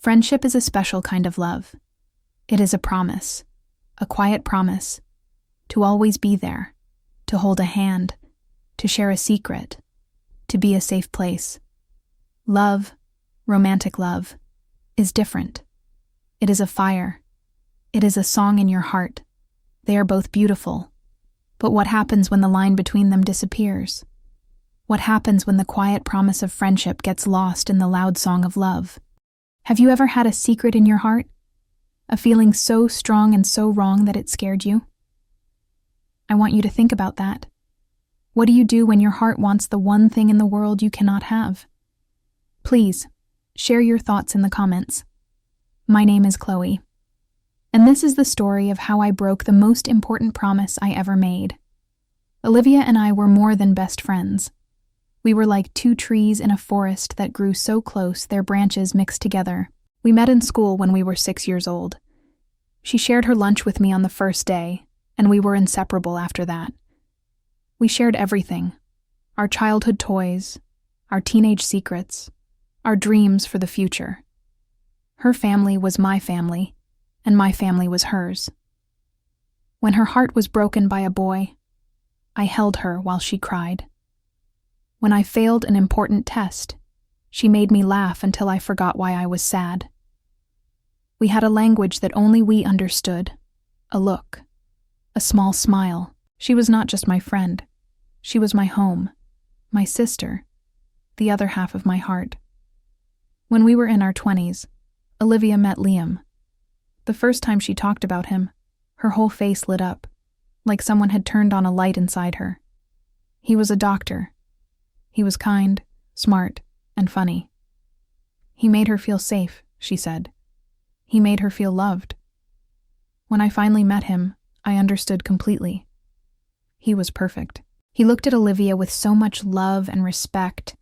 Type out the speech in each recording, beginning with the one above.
Friendship is a special kind of love. It is a promise, a quiet promise, to always be there, to hold a hand, to share a secret, to be a safe place. Love, romantic love, is different. It is a fire. It is a song in your heart. They are both beautiful. But what happens when the line between them disappears? What happens when the quiet promise of friendship gets lost in the loud song of love? Have you ever had a secret in your heart? A feeling so strong and so wrong that it scared you? I want you to think about that. What do you do when your heart wants the one thing in the world you cannot have? Please, share your thoughts in the comments. My name is Chloe, and this is the story of how I broke the most important promise I ever made. Olivia and I were more than best friends. We were like two trees in a forest that grew so close their branches mixed together. We met in school when we were 6 years old. She shared her lunch with me on the first day, and we were inseparable after that. We shared everything: our childhood toys, our teenage secrets, our dreams for the future. Her family was my family, and my family was hers. When her heart was broken by a boy, I held her while she cried. When I failed an important test, she made me laugh until I forgot why I was sad. We had a language that only we understood, a look, a small smile. She was not just my friend. She was my home, my sister, the other half of my heart. When we were in our 20s, Olivia met Liam. The first time she talked about him, her whole face lit up, like someone had turned on a light inside her. He was a doctor. He was kind, smart, and funny. He made her feel safe, she said. He made her feel loved. When I finally met him, I understood completely. He was perfect. He looked at Olivia with so much love and respect,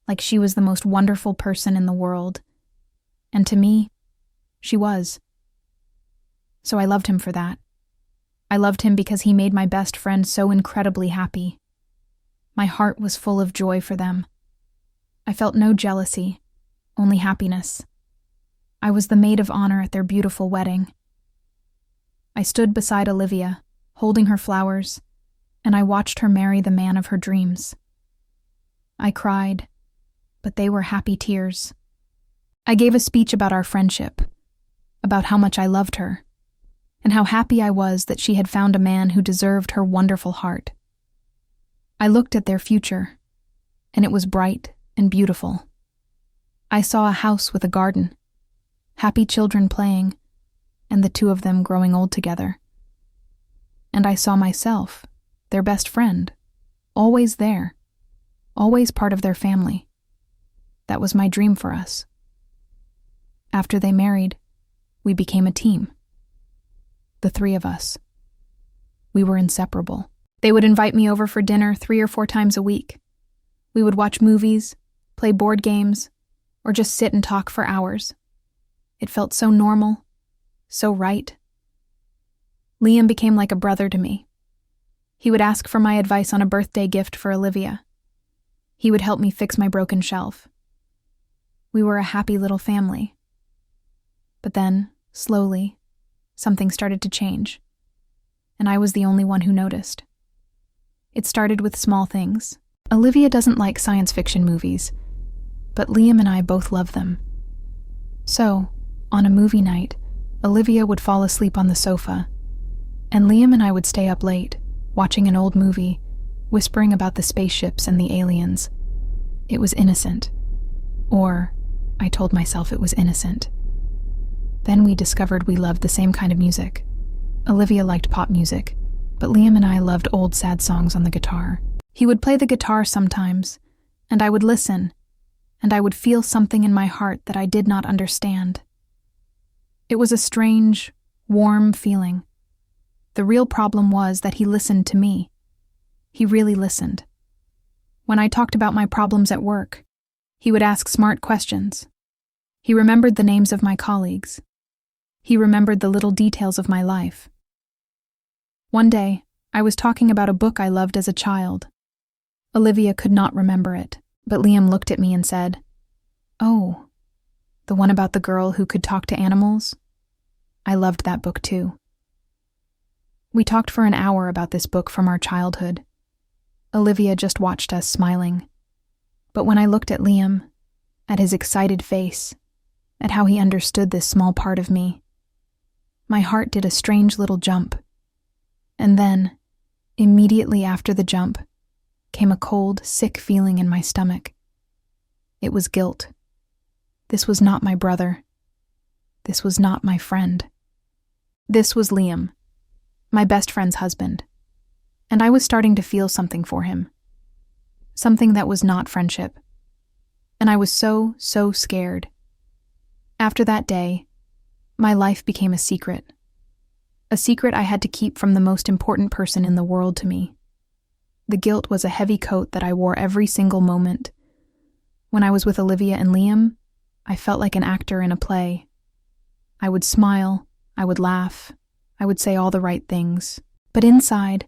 like she was the most wonderful person in the world. And to me, she was. So I loved him for that. I loved him because he made my best friend so incredibly happy. My heart was full of joy for them. I felt no jealousy, only happiness. I was the maid of honor at their beautiful wedding. I stood beside Olivia, holding her flowers, and I watched her marry the man of her dreams. I cried, but they were happy tears. I gave a speech about our friendship, about how much I loved her, and how happy I was that she had found a man who deserved her wonderful heart. I looked at their future, and it was bright and beautiful. I saw a house with a garden, happy children playing, and the two of them growing old together. And I saw myself, their best friend, always there, always part of their family. That was my dream for us. After they married, we became a team. The three of us. We were inseparable. They would invite me over for dinner 3 or 4 times a week. We would watch movies, play board games, or just sit and talk for hours. It felt so normal, so right. Liam became like a brother to me. He would ask for my advice on a birthday gift for Olivia. He would help me fix my broken shelf. We were a happy little family. But then, slowly, something started to change, and I was the only one who noticed. It started with small things. Olivia doesn't like science fiction movies, but Liam and I both love them. So, on a movie night, Olivia would fall asleep on the sofa, and Liam and I would stay up late, watching an old movie, whispering about the spaceships and the aliens. It was innocent. Or, I told myself it was innocent. Then we discovered we loved the same kind of music. Olivia liked pop music, but Liam and I loved old sad songs on the guitar. He would play the guitar sometimes, and I would listen, and I would feel something in my heart that I did not understand. It was a strange, warm feeling. The real problem was that he listened to me. He really listened. When I talked about my problems at work, he would ask smart questions. He remembered the names of my colleagues. He remembered the little details of my life. One day, I was talking about a book I loved as a child. Olivia could not remember it, but Liam looked at me and said, "Oh, The one about the girl who could talk to animals? I loved that book too. We talked for an hour about this book from our childhood. Olivia just watched us smiling. But when I looked at Liam, at his excited face, at how he understood this small part of me, my heart did a strange little jump. And then, immediately after the jump, came a cold, sick feeling in my stomach. It was guilt. This was not my brother. This was not my friend. This was Liam, my best friend's husband, and I was starting to feel something for him. Something that was not friendship. And I was so scared. After that day, my life became a secret. A secret I had to keep from the most important person in the world to me. The guilt was a heavy coat that I wore every single moment. When I was with Olivia and Liam, I felt like an actor in a play. I would smile, I would laugh, I would say all the right things. But inside,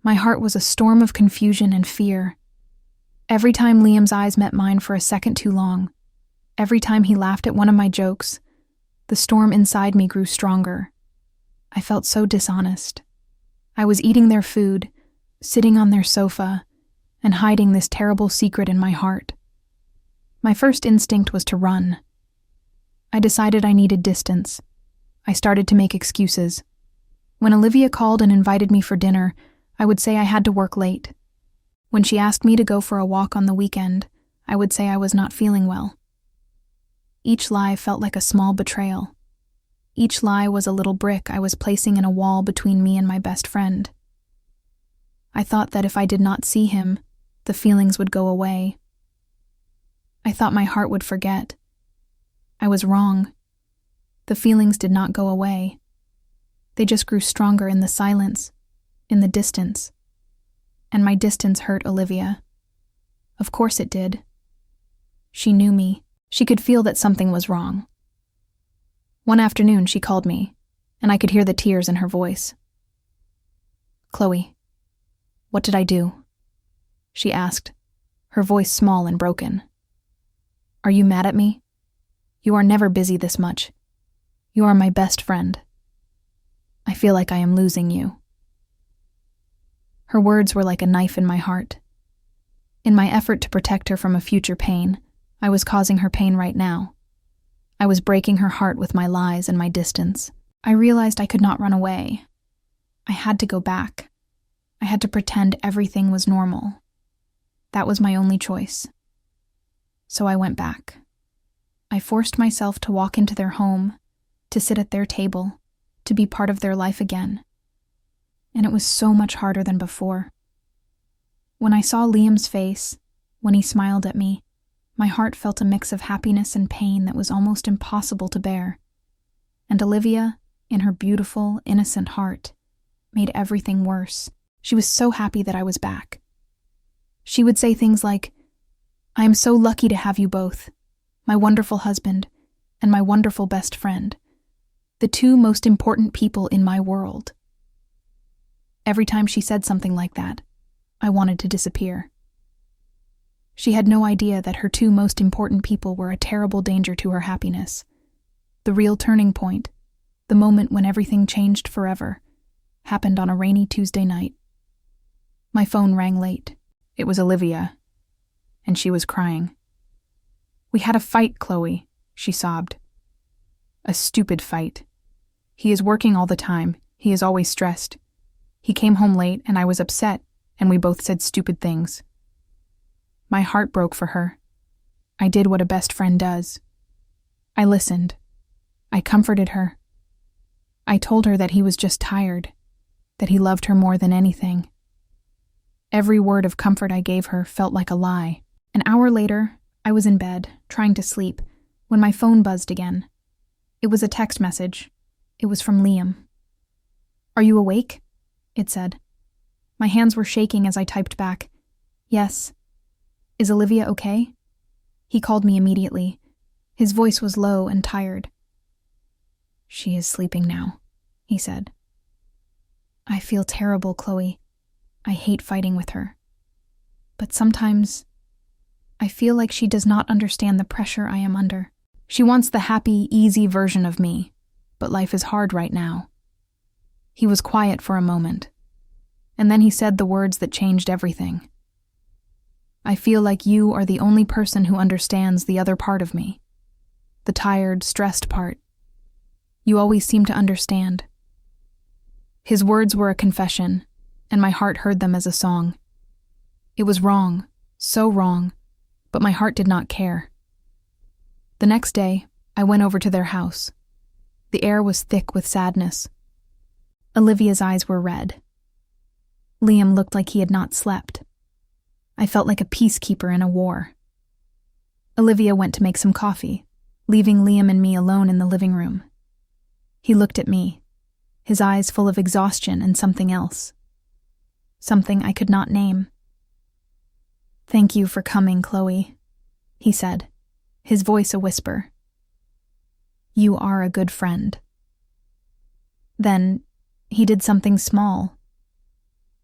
my heart was a storm of confusion and fear. Every time Liam's eyes met mine for a second too long, every time he laughed at one of my jokes, the storm inside me grew stronger. I felt so dishonest. I was eating their food, sitting on their sofa, and hiding this terrible secret in my heart. My first instinct was to run. I decided I needed distance. I started to make excuses. When Olivia called and invited me for dinner, I would say I had to work late. When she asked me to go for a walk on the weekend, I would say I was not feeling well. Each lie felt like a small betrayal. Each lie was a little brick I was placing in a wall between me and my best friend. I thought that if I did not see him, the feelings would go away. I thought my heart would forget. I was wrong. The feelings did not go away. They just grew stronger in the silence, in the distance. And my distance hurt Olivia. Of course it did. She knew me. She could feel that something was wrong. One afternoon she called me, and I could hear the tears in her voice. "Chloe, what did I do?" she asked, her voice small and broken. "Are you mad at me? You are never busy this much. You are my best friend. I feel like I am losing you." Her words were like a knife in my heart. In my effort to protect her from a future pain, I was causing her pain right now. I was breaking her heart with my lies and my distance. I realized I could not run away. I had to go back. I had to pretend everything was normal. That was my only choice. So I went back. I forced myself to walk into their home, to sit at their table, to be part of their life again. And it was so much harder than before. When I saw Liam's face, when he smiled at me, my heart felt a mix of happiness and pain that was almost impossible to bear. And Olivia, in her beautiful, innocent heart, made everything worse. She was so happy that I was back. She would say things like, "I am so lucky to have you both, my wonderful husband and my wonderful best friend, the two most important people in my world." Every time she said something like that, I wanted to disappear. She had no idea that her two most important people were a terrible danger to her happiness. The real turning point, the moment when everything changed forever, happened on a rainy Tuesday night. My phone rang late. It was Olivia, and she was crying. "We had a fight, Chloe," she sobbed. "A stupid fight. He is working all the time. He is always stressed. He came home late, and I was upset, and we both said stupid things." My heart broke for her. I did what a best friend does. I listened. I comforted her. I told her that he was just tired, that he loved her more than anything. Every word of comfort I gave her felt like a lie. An hour later, I was in bed, trying to sleep, when my phone buzzed again. It was a text message. It was from Liam. "Are you awake?" it said. My hands were shaking as I typed back, "Yes. Is Olivia okay?" He called me immediately. His voice was low and tired. "She is sleeping now," he said. "I feel terrible, Chloe. I hate fighting with her. But sometimes I feel like she does not understand the pressure I am under. She wants the happy, easy version of me, but life is hard right now." He was quiet for a moment, and then he said the words that changed everything. "I feel like you are the only person who understands the other part of me. The tired, stressed part. You always seem to understand." His words were a confession, and my heart heard them as a song. It was wrong, so wrong, but my heart did not care. The next day, I went over to their house. The air was thick with sadness. Olivia's eyes were red. Liam looked like he had not slept. I felt like a peacekeeper in a war. Olivia went to make some coffee, leaving Liam and me alone in the living room. He looked at me, his eyes full of exhaustion and something else. Something I could not name. "Thank you for coming, Chloe," he said, his voice a whisper. "You are a good friend." Then, he did something small.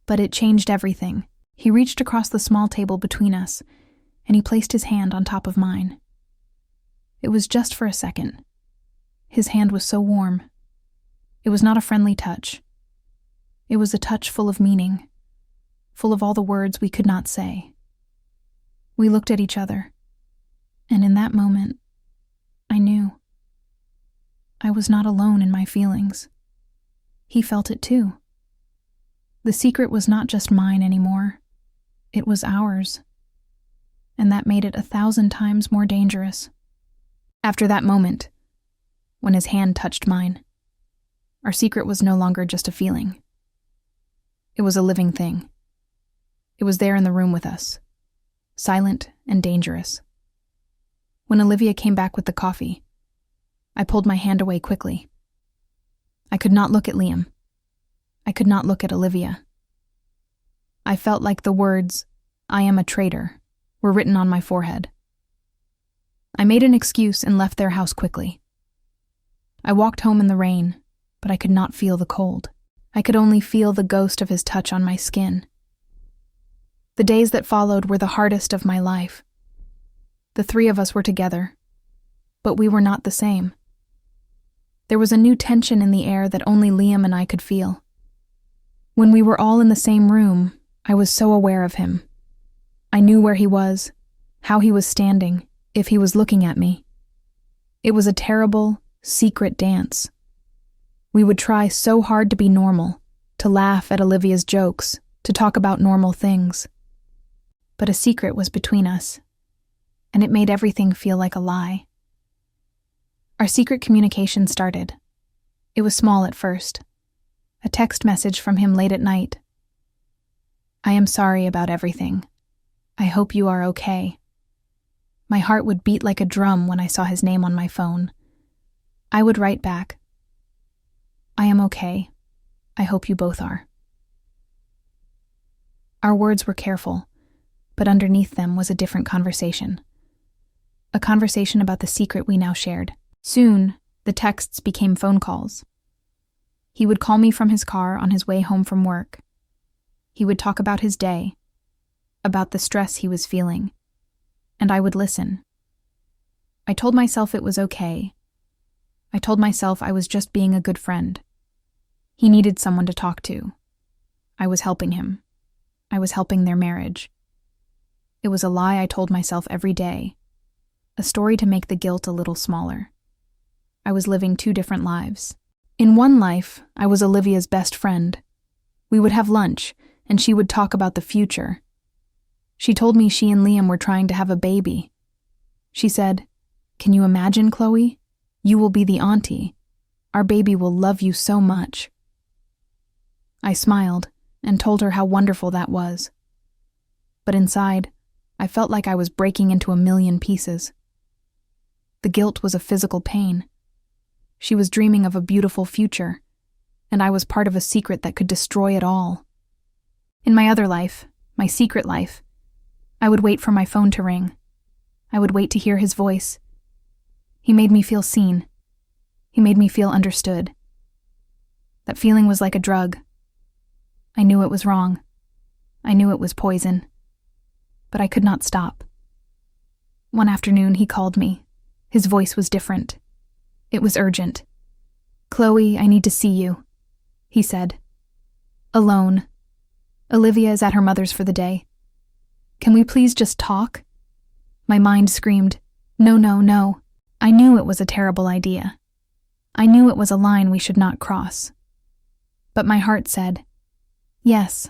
But it changed everything. He reached across the small table between us, and he placed his hand on top of mine. It was just for a second. His hand was so warm. It was not a friendly touch. It was a touch full of meaning, full of all the words we could not say. We looked at each other, and in that moment, I knew. I was not alone in my feelings. He felt it too. The secret was not just mine anymore. It was ours. And that made it 1,000 times more dangerous. After that moment, when his hand touched mine, our secret was no longer just a feeling. It was a living thing. It was there in the room with us, silent and dangerous. When Olivia came back with the coffee, I pulled my hand away quickly. I could not look at Liam. I could not look at Olivia. I felt like the words, "I am a traitor," were written on my forehead. I made an excuse and left their house quickly. I walked home in the rain, but I could not feel the cold. I could only feel the ghost of his touch on my skin. The days that followed were the hardest of my life. The three of us were together, but we were not the same. There was a new tension in the air that only Liam and I could feel. When we were all in the same room, I was so aware of him. I knew where he was, how he was standing, if he was looking at me. It was a terrible, secret dance. We would try so hard to be normal, to laugh at Olivia's jokes, to talk about normal things. But a secret was between us, and it made everything feel like a lie. Our secret communication started. It was small at first. A text message from him late at night. "I am sorry about everything. I hope you are okay." My heart would beat like a drum when I saw his name on my phone. I would write back, "I am okay. I hope you both are." Our words were careful, but underneath them was a different conversation. A conversation about the secret we now shared. Soon, the texts became phone calls. He would call me from his car on his way home from work. He would talk about his day, about the stress he was feeling, and I would listen. I told myself it was okay. I told myself I was just being a good friend. He needed someone to talk to. I was helping him. I was helping their marriage. It was a lie I told myself every day, a story to make the guilt a little smaller. I was living two different lives. In one life, I was Olivia's best friend. We would have lunch, and she would talk about the future. She told me she and Liam were trying to have a baby. She said, "Can you imagine, Chloe? You will be the auntie. Our baby will love you so much." I smiled and told her how wonderful that was. But inside, I felt like I was breaking into a million pieces. The guilt was a physical pain. She was dreaming of a beautiful future, and I was part of a secret that could destroy it all. In my other life, my secret life, I would wait for my phone to ring. I would wait to hear his voice. He made me feel seen. He made me feel understood. That feeling was like a drug. I knew it was wrong. I knew it was poison. But I could not stop. One afternoon, he called me. His voice was different. It was urgent. "Chloe, I need to see you," he said. "Alone. Olivia is at her mother's for the day. Can we please just talk?" My mind screamed, "No, no, no." I knew it was a terrible idea. I knew it was a line we should not cross. But my heart said, yes.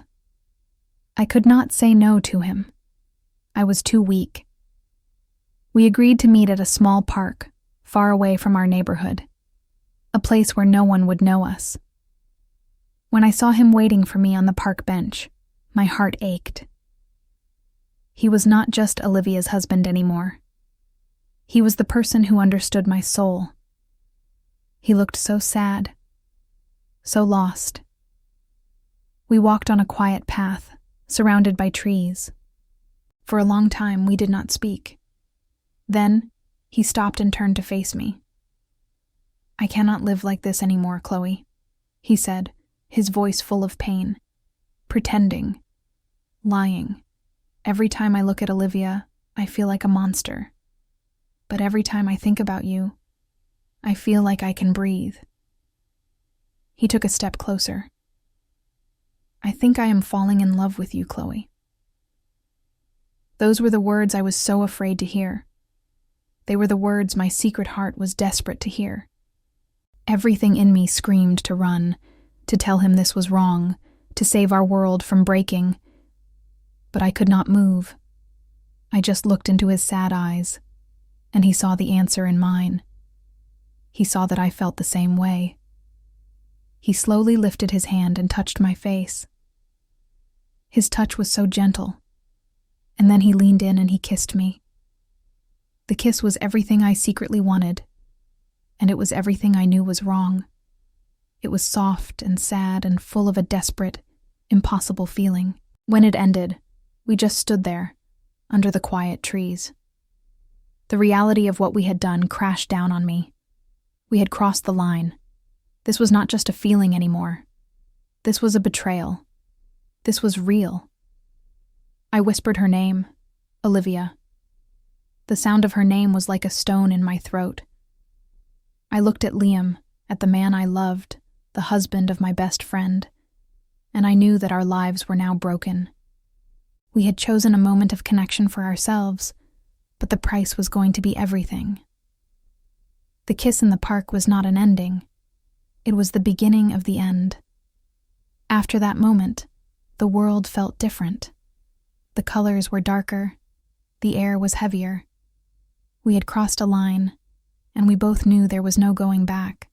I could not say no to him. I was too weak. We agreed to meet at a small park, far away from our neighborhood, a place where no one would know us. When I saw him waiting for me on the park bench, my heart ached. He was not just Olivia's husband anymore. He was the person who understood my soul. He looked so sad, so lost. We walked on a quiet path, surrounded by trees. For a long time, we did not speak. Then, he stopped and turned to face me. "I cannot live like this anymore, Chloe," he said, his voice full of pain. "Pretending. Lying. Every time I look at Olivia, I feel like a monster. But every time I think about you, I feel like I can breathe." He took a step closer. "I think I am falling in love with you, Chloe." Those were the words I was so afraid to hear. They were the words my secret heart was desperate to hear. Everything in me screamed to run, to tell him this was wrong, to save our world from breaking. But I could not move. I just looked into his sad eyes, and he saw the answer in mine. He saw that I felt the same way. He slowly lifted his hand and touched my face. His touch was so gentle, and then he leaned in and he kissed me. The kiss was everything I secretly wanted, and it was everything I knew was wrong. It was soft and sad and full of a desperate, impossible feeling. When it ended, we just stood there, under the quiet trees. The reality of what we had done crashed down on me. We had crossed the line. This was not just a feeling anymore. This was a betrayal. This was real. I whispered her name, Olivia. The sound of her name was like a stone in my throat. I looked at Liam, at the man I loved, the husband of my best friend, and I knew that our lives were now broken. We had chosen a moment of connection for ourselves, but the price was going to be everything. The kiss in the park was not an ending. It was the beginning of the end. After that moment, the world felt different. The colors were darker. The air was heavier. We had crossed a line, and we both knew there was no going back.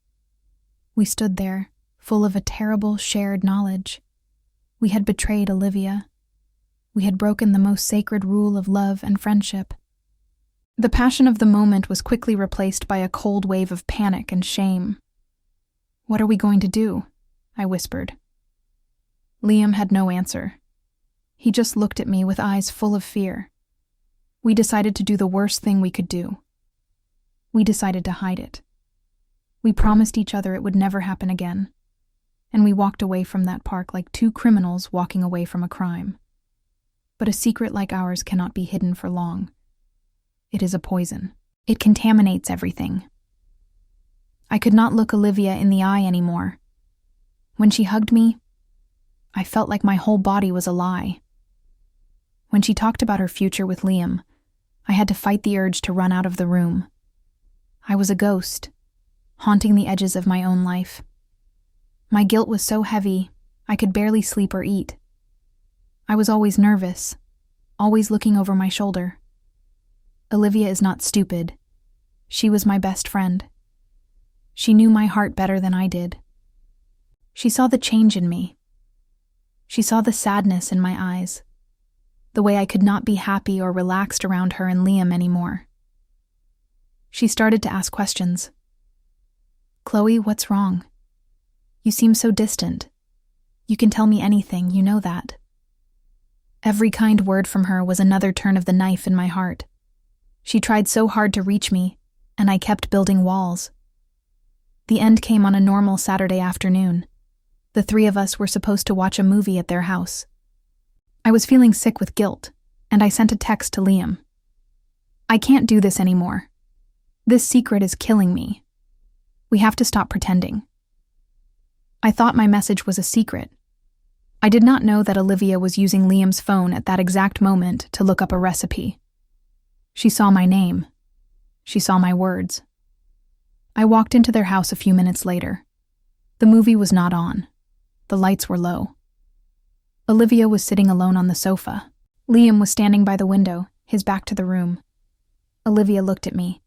We stood there, full of a terrible shared knowledge. We had betrayed Olivia. We had broken the most sacred rule of love and friendship. The passion of the moment was quickly replaced by a cold wave of panic and shame. "What are we going to do?" I whispered. Liam had no answer. He just looked at me with eyes full of fear. We decided to do the worst thing we could do. We decided to hide it. We promised each other it would never happen again, and we walked away from that park like two criminals walking away from a crime. But a secret like ours cannot be hidden for long. It is a poison. It contaminates everything. I could not look Olivia in the eye anymore. When she hugged me, I felt like my whole body was a lie. When she talked about her future with Liam, I had to fight the urge to run out of the room. I was a ghost, haunting the edges of my own life. My guilt was so heavy, I could barely sleep or eat. I was always nervous, always looking over my shoulder. Olivia is not stupid. She was my best friend. She knew my heart better than I did. She saw the change in me. She saw the sadness in my eyes, the way I could not be happy or relaxed around her and Liam anymore. She started to ask questions. "Chloe, what's wrong? You seem so distant. You can tell me anything, you know that." Every kind word from her was another turn of the knife in my heart. She tried so hard to reach me, and I kept building walls. The end came on a normal Saturday afternoon. The three of us were supposed to watch a movie at their house. I was feeling sick with guilt, and I sent a text to Liam. "I can't do this anymore. This secret is killing me. We have to stop pretending. I thought my message was a secret. I did not know that Olivia was using Liam's phone at that exact moment to look up a recipe. She saw my name. She saw my words. I walked into their house a few minutes later. The movie was not on. The lights were low. Olivia was sitting alone on the sofa. Liam was standing by the window, his back to the room. Olivia looked at me.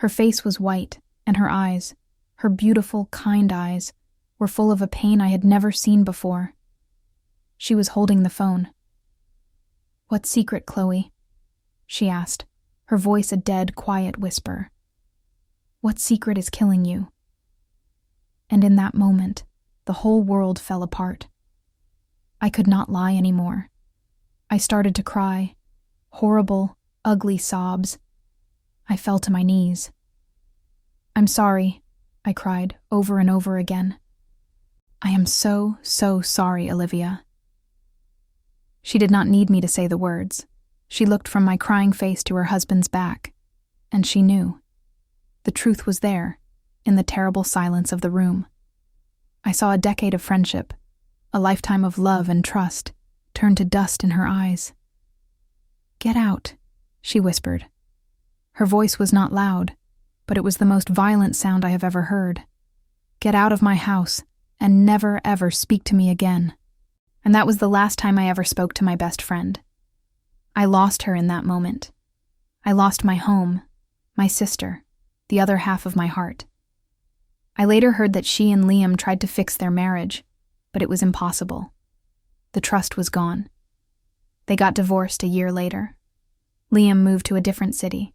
Her face was white, and her eyes, her beautiful, kind eyes, were full of a pain I had never seen before. She was holding the phone. "What secret, Chloe?" she asked, her voice a dead, quiet whisper. "What secret is killing you?" And in that moment, the whole world fell apart. I could not lie anymore. I started to cry. Horrible, ugly sobs. I fell to my knees. "I'm sorry," I cried over and over again. "I am so, so sorry, Olivia." She did not need me to say the words. She looked from my crying face to her husband's back, and she knew. The truth was there, in the terrible silence of the room. I saw a decade of friendship, a lifetime of love and trust, turn to dust in her eyes. "Get out," she whispered. Her voice was not loud, but it was the most violent sound I have ever heard. "Get out of my house, and never ever speak to me again." And that was the last time I ever spoke to my best friend. I lost her in that moment. I lost my home, my sister, the other half of my heart. I later heard that she and Liam tried to fix their marriage, but it was impossible. The trust was gone. They got divorced a year later. Liam moved to a different city.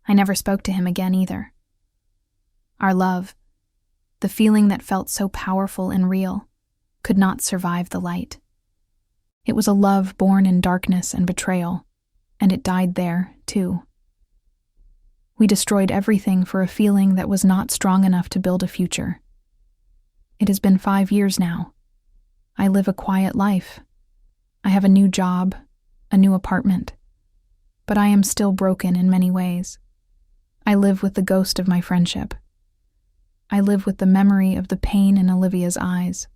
I never spoke to him again either. Our love, the feeling that felt so powerful and real, could not survive the light. It was a love born in darkness and betrayal, and it died there, too. We destroyed everything for a feeling that was not strong enough to build a future. It has been 5 years now. I live a quiet life. I have a new job, a new apartment. But I am still broken in many ways. I live with the ghost of my friendship. I live with the memory of the pain in Olivia's eyes.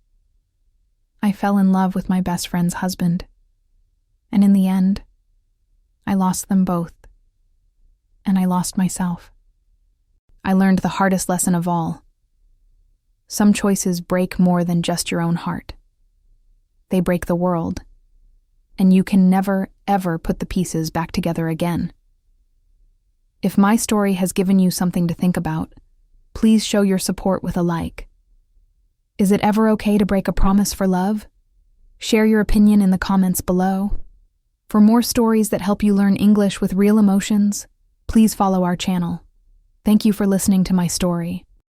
I fell in love with my best friend's husband, and in the end, I lost them both, and I lost myself. I learned the hardest lesson of all. Some choices break more than just your own heart. They break the world, and you can never, ever put the pieces back together again. If my story has given you something to think about, please show your support with a like. Is it ever okay to break a promise for love? Share your opinion in the comments below. For more stories that help you learn English with real emotions, please follow our channel. Thank you for listening to my story.